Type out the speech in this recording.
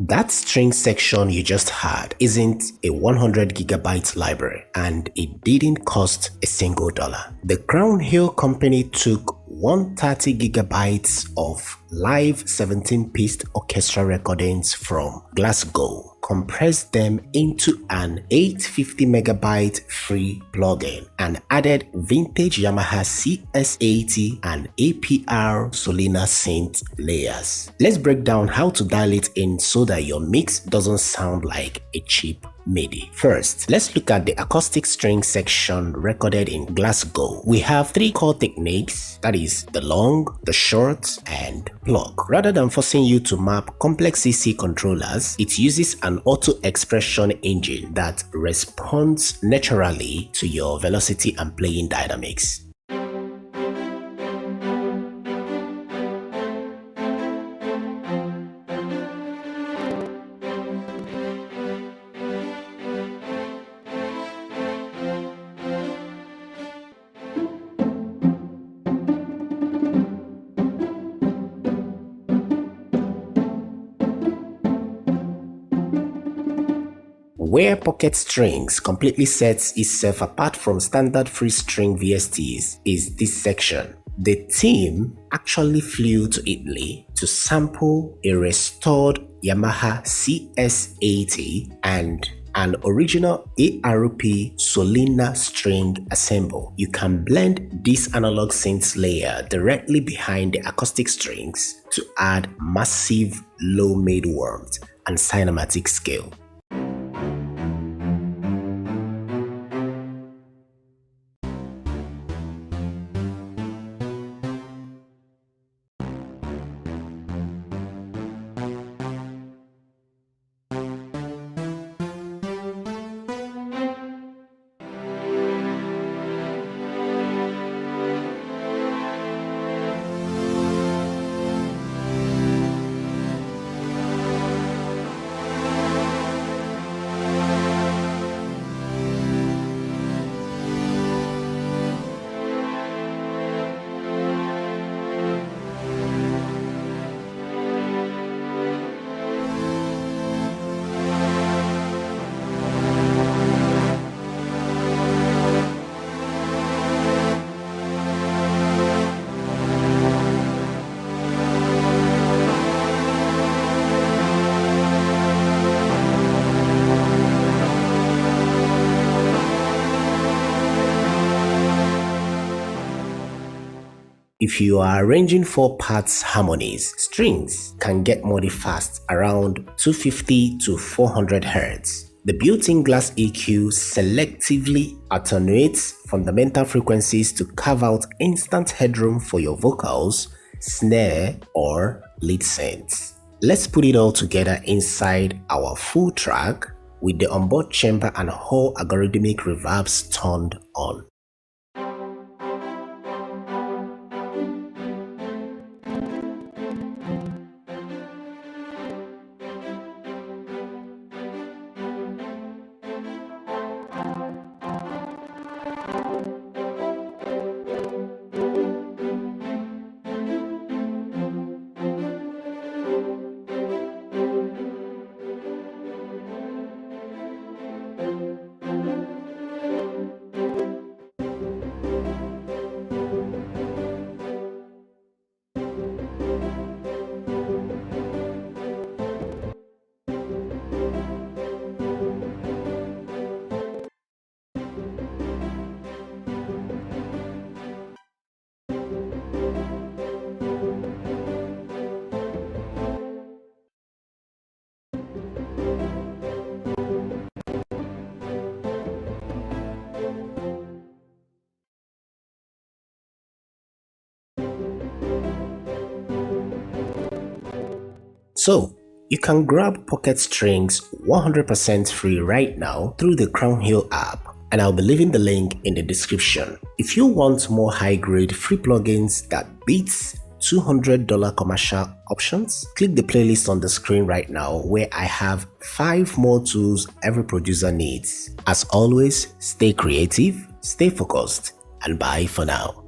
That string section you just had isn't a 100 gigabyte library, and it didn't cost a single dollar. The Crown Hill company took 130 gigabytes of live 17-piece orchestra recordings from Glasgow, compressed them into an 850 megabyte free plugin, and added vintage Yamaha CS-80 and ARP Solina synth layers. Let's break down how to dial it in so that your mix doesn't sound like a cheap MIDI. First, let's look at the acoustic string section recorded in Glasgow. We have 3 core techniques, that is the long, the short, and Pluck. Rather than forcing you to map complex CC controllers, it uses an auto expression engine that responds naturally to your velocity and playing dynamics. Where Pocket Strings completely sets itself apart from standard free string VSTs is this section. The team actually flew to Italy to sample a restored Yamaha CS-80 and an original ARP Solina string ensemble. You can blend this analog synths layer directly behind the acoustic strings to add massive low mid warmth and cinematic scale. If you are arranging 4 parts harmonies, strings can get muddy fast around 250 to 400 Hz. The built-in glass EQ selectively attenuates fundamental frequencies to carve out instant headroom for your vocals, snare, or lead synths. Let's put it all together inside our full track with the onboard chamber and whole algorithmic reverbs turned on. So, you can grab Pocket Strings 100% free right now through the Crown Hill app, and I'll be leaving the link in the description. If you want more high-grade free plugins that beats $200 commercial options, click the playlist on the screen right now where I have 5 more tools every producer needs. As always, stay creative, stay focused, and bye for now.